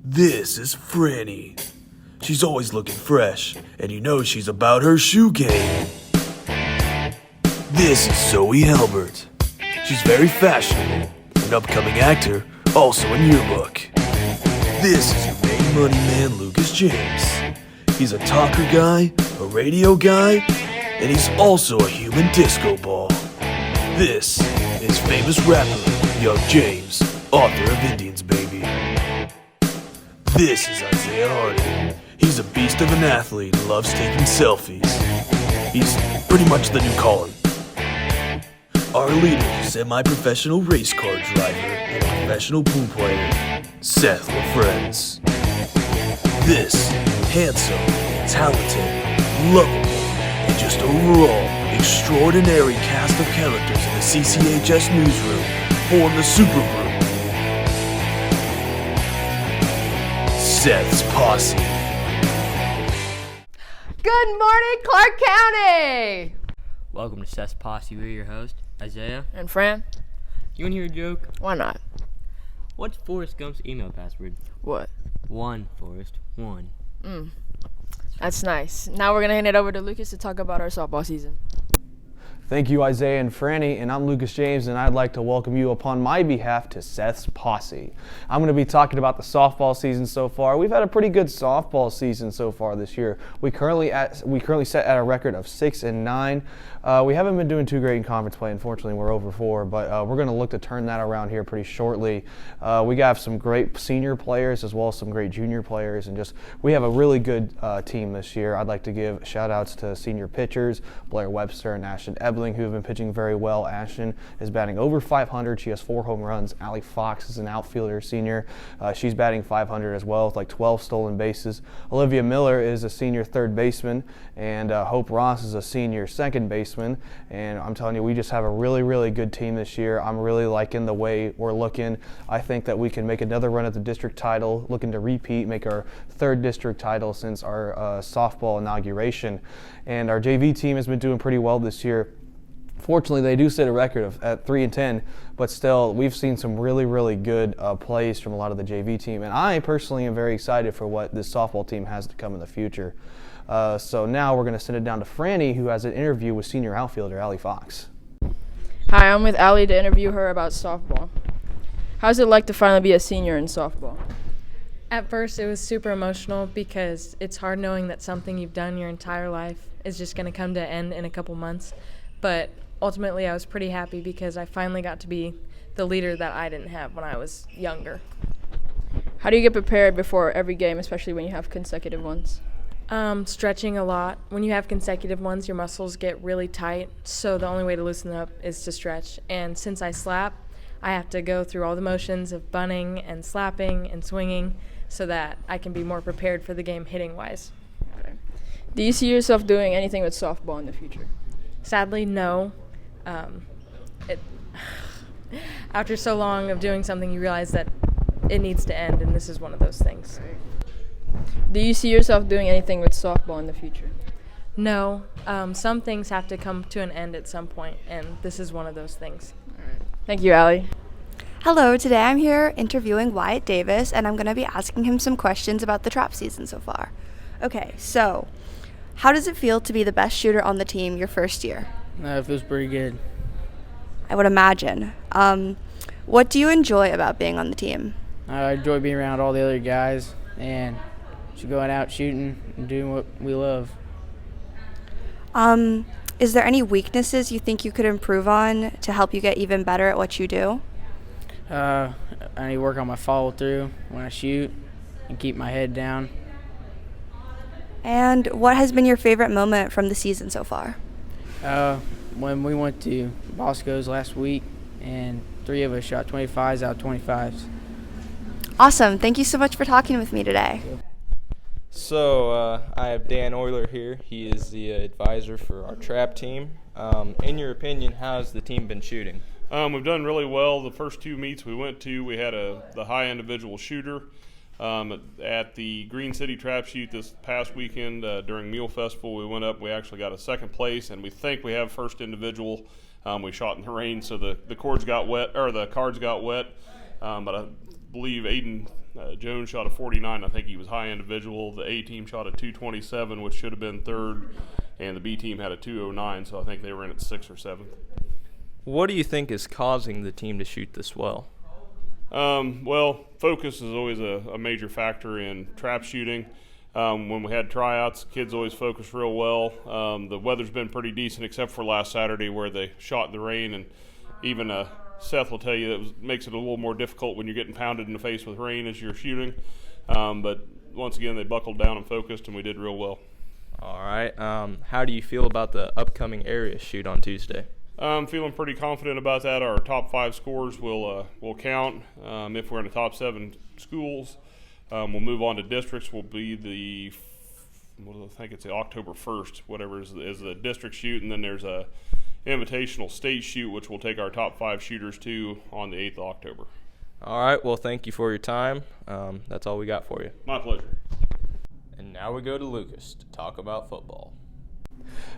This is Franny. She's always looking fresh, and you know she's about her shoe game. This is Zoe Halbert. She's very fashionable, an upcoming actor, also in yearbook. This is your main money man, Lucas James. He's a talker guy, a radio guy, and he's also a human disco ball. This is famous rapper, Young James, author of Indians Baby. This is Isaiah Hardy. He's a beast of an athlete and loves taking selfies. He's pretty much the new Colin. Our leader, semi-professional race car driver and a professional pool player, Seth LaFriends. This handsome, talented, lovable, and just overall extraordinary cast of characters in the CCHS Newsroom form the supergroup Seth's Posse. Good morning, Clark County! Welcome to Seth's Posse. We're your host, Isaiah. And Fran? You want to hear a joke? Why not? What's Forrest Gump's email password? What? One, Forrest. One. That's nice. Now we're going to hand it over to Lucas to talk about our softball season. Thank you, Isaiah and Franny, and I'm Lucas James, and I'd like to welcome you upon my behalf to Seth's Posse. I'm going to be talking about the softball season so far. We've had a pretty good softball season so far this year. We currently set at a record of 6-9. We haven't been doing too great in conference play. Unfortunately, we're over 4, but we're going to look to turn that around here pretty shortly. We got some great senior players as well as some great junior players, and we have a really good team this year. I'd like to give shout-outs to senior pitchers, Blair Webster and Ashton Ebling, who have been pitching very well. Ashton is batting over 500. She has 4 home runs. Allie Fox is an outfielder, senior. She's batting 500 as well with like 12 stolen bases. Olivia Miller is a senior third baseman, and Hope Ross is a senior second baseman. And I'm telling you, we just have a really, really good team this year. I'm really liking the way we're looking. I think that we can make another run at the district title, looking to repeat, make our 3rd district title since our softball inauguration. And our JV team has been doing pretty well this year. Fortunately, they do set a record at 3-10, but still, we've seen some really, really good plays from a lot of the JV team. And I personally am very excited for what this softball team has to come in the future. So now we're going to send it down to Franny, who has an interview with senior outfielder Allie Fox. Hi, I'm with Allie to interview her about softball. How's it like to finally be a senior in softball? At first, it was super emotional because it's hard knowing that something you've done your entire life is just going to come to an end in a couple months. But ultimately, I was pretty happy because I finally got to be the leader that I didn't have when I was younger. How do you get prepared before every game, especially when you have consecutive ones? Stretching a lot. When you have consecutive ones, your muscles get really tight, so the only way to loosen up is to stretch. And since I slap, I have to go through all the motions of bunting and slapping and swinging so that I can be more prepared for the game hitting-wise. Okay. Do you see yourself doing anything with softball in the future? Sadly, no. After so long of doing something, you realize that it needs to end, and this is one of those things. Do you see yourself doing anything with softball in the future? No. Some things have to come to an end at some point, and this is one of those things. All right. Thank you, Allie. Hello, today I'm here interviewing Wyatt Davis, and I'm going to be asking him some questions about the trap season so far. Okay, so how does it feel to be the best shooter on the team your first year? It feels pretty good. I would imagine. What do you enjoy about being on the team? I enjoy being around all the other guys and just going out shooting and doing what we love. Is there any weaknesses you think you could improve on to help you get even better at what you do? I need to work on my follow through when I shoot and keep my head down. And what has been your favorite moment from the season so far? When we went to Bosco's last week and 3 of us shot 25s out of 25s. Awesome. Thank you so much for talking with me today. So I have Dan Euler here. He is the advisor for our trap team. In your opinion, how's the team been shooting? We've done really well. The first 2 meets we went to, we had the high individual shooter. At the Green City Trap Shoot this past weekend during Meal Festival, we went up. We actually got a 2nd place, and we think we have first individual. We shot in the rain, so the cards got wet. But I believe Aiden Jones shot a 49. I think he was high individual. The A team shot a 227, which should have been third, and the B team had a 209, so I think they were in at 6th or 7th. What do you think is causing the team to shoot this well? Well, focus is always a major factor in trap shooting. When we had tryouts, kids always focus real well. The weather's been pretty decent except for last Saturday where they shot in the rain, and even Seth will tell you that makes it a little more difficult when you're getting pounded in the face with rain as you're shooting. But once again, they buckled down and focused, and we did real well. All right. How do you feel about the upcoming area shoot on Tuesday? I'm feeling pretty confident about that. Our top 5 scores will count. If we're in the top 7 schools, we'll move on to districts. Will be I think it's the October 1st, whatever is the district shoot, and then there's a invitational state shoot, which will take our top 5 shooters to on the 8th of October. All right. Well, thank you for your time. That's all we got for you. My pleasure. And now we go to Lucas to talk about football.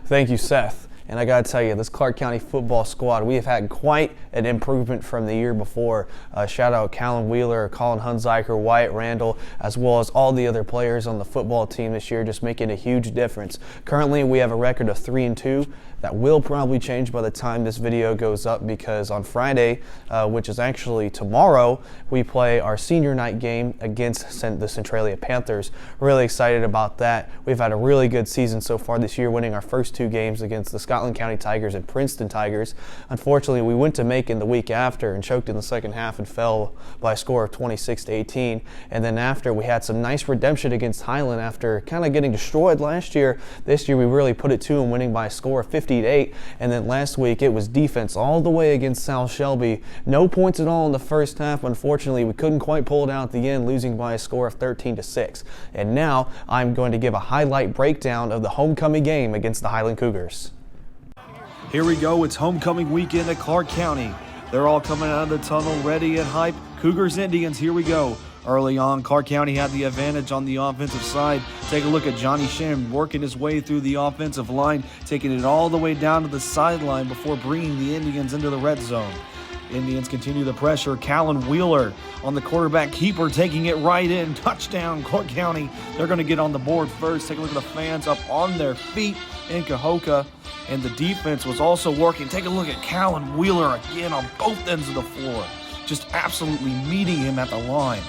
Thank you, Seth. And I got to tell you, this Clark County football squad, we have had quite an improvement from the year before. Shout out Callan Wheeler, Colin Hunziker, Wyatt Randall, as well as all the other players on the football team this year, just making a huge difference. Currently, we have a record of 3-2. That will probably change by the time this video goes up, because on Friday, which is actually tomorrow, we play our senior night game against the Centralia Panthers. Really excited about that. We've had a really good season so far this year, winning our first 2 games against the Scotland County Tigers and Princeton Tigers. Unfortunately, we went to Macon the week after and choked in the second half and fell by a score of 26-18. And then after, we had some nice redemption against Highland after kind of getting destroyed last year. This year, we really put it to them, winning by a score of 50-8. And then last week, it was defense all the way against South Shelby. No points at all in the first half. Unfortunately, we couldn't quite pull it out at the end, losing by a score of 13-6. And now I'm going to give a highlight breakdown of the homecoming game against the Highland Cougars. Here we go. It's homecoming weekend at Clark County. They're all coming out of the tunnel ready and hype. Cougars Indians, here we go. Early on, Clark County had the advantage on the offensive side. Take a look at Johnny Shin working his way through the offensive line, taking it all the way down to the sideline before bringing the Indians into the red zone. Indians continue the pressure. Callan Wheeler on the quarterback keeper, taking it right in. Touchdown, Clark County. They're going to get on the board first. Take a look at the fans up on their feet in Cahokia. And the defense was also working. Take a look at Callan Wheeler again on both ends of the floor. Just absolutely meeting him at the line.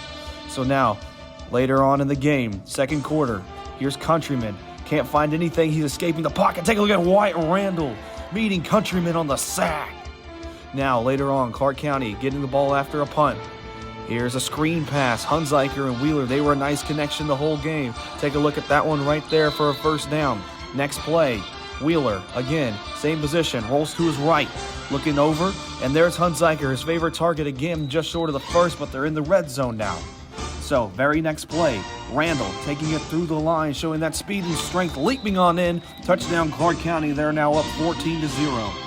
So now, later on in the game, second quarter, here's Countryman. Can't find anything. He's escaping the pocket. Take a look at Wyatt Randall meeting Countryman on the sack. Now, later on, Clark County getting the ball after a punt. Here's a screen pass. Hunziker and Wheeler, they were a nice connection the whole game. Take a look at that one right there for a first down. Next play, Wheeler, again, same position, rolls to his right. Looking over, and there's Hunziker, his favorite target again, just short of the first, but they're in the red zone now. So, very next play, Randall taking it through the line, showing that speed and strength, leaping on in. Touchdown, Clark County. They're now up 14-0.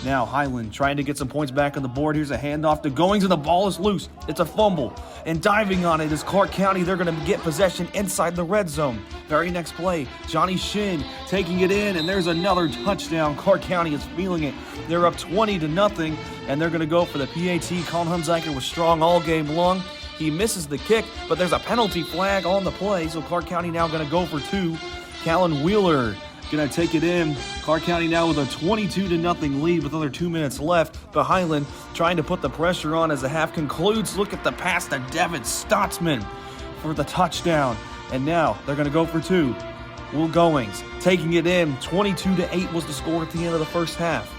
Now, Highland trying to get some points back on the board. Here's a handoff to Goings, and the ball is loose. It's a fumble. And diving on it is Clark County. They're going to get possession inside the red zone. Very next play, Johnny Shin taking it in, and there's another touchdown. Clark County is feeling it. They're up 20-0, and they're going to go for the PAT. Colin Hunziker was strong all game long. He misses the kick, but there's a penalty flag on the play, so Clark County now going to go for 2. Callan Wheeler going to take it in. Clark County now with a 22-0 lead with under 2 minutes left. But Highland trying to put the pressure on as the half concludes. Look at the pass to Devin Stotzman for the touchdown. And now they're going to go for 2. Will Goings taking it in. 22-8 was the score at the end of the first half.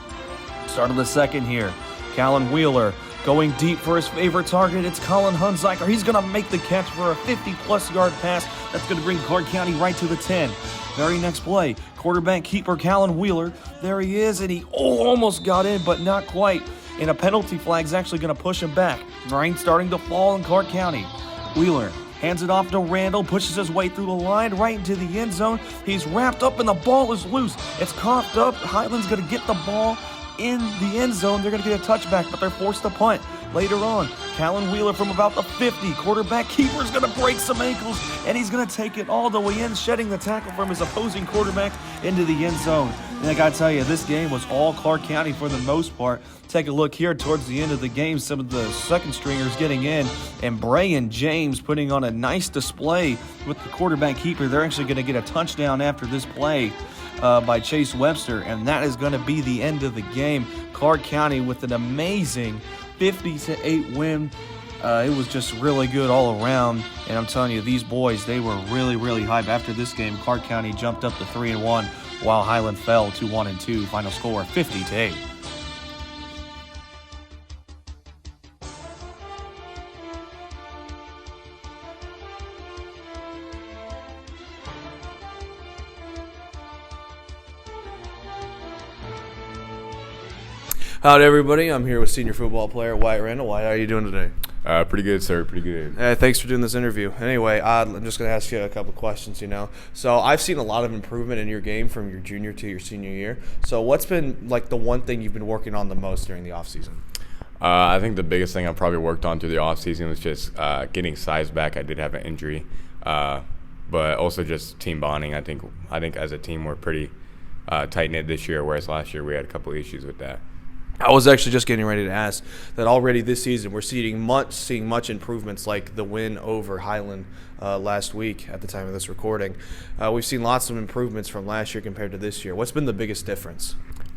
Start of the second here. Callan Wheeler going deep for his favorite target. It's Colin Hunziker. He's going to make the catch for a 50-plus yard pass. That's going to bring Clark County right to the 10. Very next play, quarterback keeper Callan Wheeler. There he is, and he almost got in, but not quite. And a penalty flag's actually going to push him back. Rain starting to fall in Clark County. Wheeler hands it off to Randall, pushes his way through the line right into the end zone. He's wrapped up, and the ball is loose. It's coughed up. Highland's going to get the ball in the end zone. They're going to get a touchback, but they're forced to punt. Later on, Callan Wheeler from about the 50. Quarterback keeper's going to break some ankles, and he's going to take it all the way in, shedding the tackle from his opposing quarterback into the end zone. And I got to tell you, this game was all Clark County for the most part. Take a look here towards the end of the game, some of the second stringers getting in, and Bray and James putting on a nice display with the quarterback keeper. They're actually going to get a touchdown after this play by Chase Webster, and that is going to be the end of the game. Clark County with an amazing 50-8 win. It was just really good all around, and I'm telling you, these boys, they were really, really hyped. After this game, Clark County jumped up to 3-1, while Highland fell to 1-2. Final score 50-8. Howdy, everybody. I'm here with senior football player Wyatt Randall. Wyatt, how are you doing today? Pretty good, sir. Pretty good. Thanks for doing this interview. Anyway, I'm just going to ask you a couple questions, So I've seen a lot of improvement in your game from your junior to your senior year. So what's been, like, the one thing you've been working on the most during the offseason? I think the biggest thing I probably worked on through the offseason was just getting size back. I did have an injury, but also just team bonding. I think as a team we're pretty tight-knit this year, whereas last year we had a couple issues with that. I was actually just getting ready to ask that already this season we're seeing much improvements, like the win over Highland last week at the time of this recording. We've seen lots of improvements from last year compared to this year. What's been the biggest difference?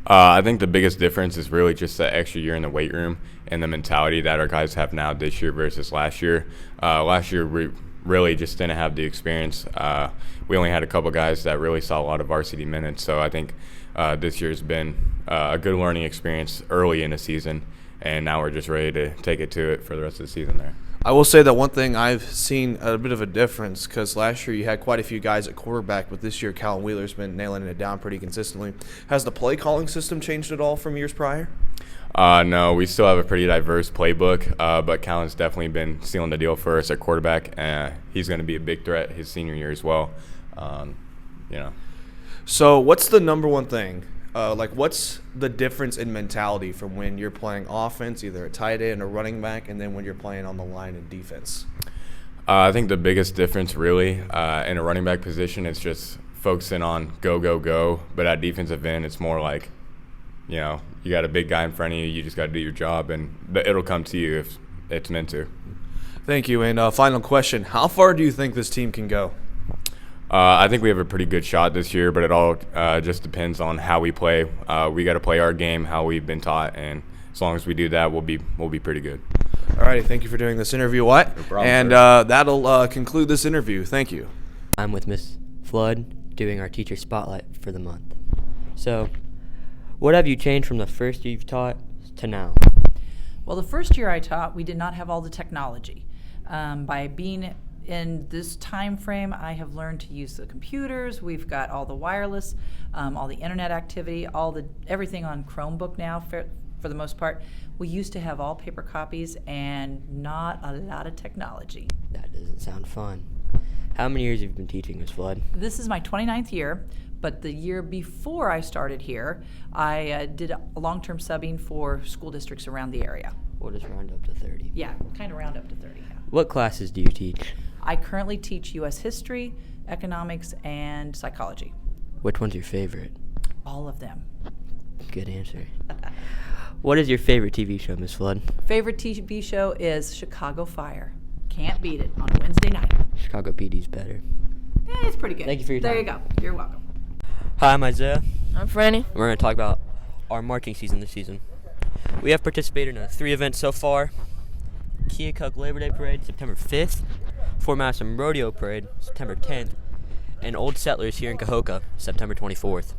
I think the biggest difference is really just the extra year in the weight room and the mentality that our guys have now this year versus last year. Last year we really just didn't have the experience. We only had a couple guys that really saw a lot of varsity minutes, so I think this year's been a good learning experience early in the season, and now we're just ready to take it to it for the rest of the season there. I will say that one thing I've seen a bit of a difference, because last year you had quite a few guys at quarterback, but this year Callan Wheeler's been nailing it down pretty consistently. Has the play calling system changed at all from years prior? No, we still have a pretty diverse playbook, but Callan's definitely been sealing the deal for us at quarterback. He's going to be a big threat his senior year as well. So what's the number one thing? What's the difference in mentality from when you're playing offense, either a tight end or running back, and then when you're playing on the line in defense? I think the biggest difference really in a running back position is just focusing on go, go, go. But at defensive end, it's more like, you got a big guy in front of you. You just got to do your job, and it'll come to you if it's meant to. Thank you. And final question, how far do you think this team can go? I think we have a pretty good shot this year, but it all just depends on how we play. We got to play our game, how we've been taught, and as long as we do that, we'll be pretty good. All righty, thank you for doing this interview, Wyatt. No problem, and that'll conclude this interview. Thank you. I'm with Miss Flood doing our teacher spotlight for the month. So, what have you changed from the first year you've taught to now? Well, the first year I taught, we did not have all the technology. By being in this time frame, I have learned to use the computers. We've got all the wireless, all the internet activity, everything on Chromebook now for the most part. We used to have all paper copies and not a lot of technology. That doesn't sound fun. How many years have you been teaching, Ms. Flood? This is my 29th year, but the year before I started here, I did a long-term subbing for school districts around the area. We'll just round up to 30. Yeah, kind of round up to 30. Yeah. What classes do you teach? I currently teach U.S. history, economics, and psychology. Which one's your favorite? All of them. Good answer. What is your favorite TV show, Ms. Flood? Favorite TV show is Chicago Fire. Can't beat it on Wednesday night. Chicago PD's better. Yeah, it's pretty good. Thank you for your time. There you go. You're welcome. Hi, I'm Isaiah. I'm Franny. We're going to talk about our marching season this season. We have participated in 3 events so far. Keokuk Labor Day Parade, September 5th. Fort Madison Rodeo Parade, September 10th. And Old Settlers here in Cahokia, September 24th.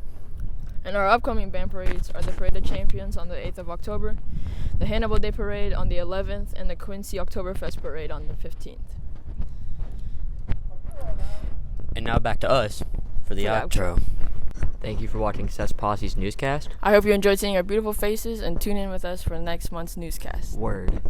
And our upcoming band parades are the Parade of Champions on the 8th of October, the Hannibal Day Parade on the 11th, and the Quincy Oktoberfest Parade on the 15th. And now back to us for the outro. Thank you for watching Seth Posse's Newscast. I hope you enjoyed seeing our beautiful faces and tune in with us for next month's newscast. Word.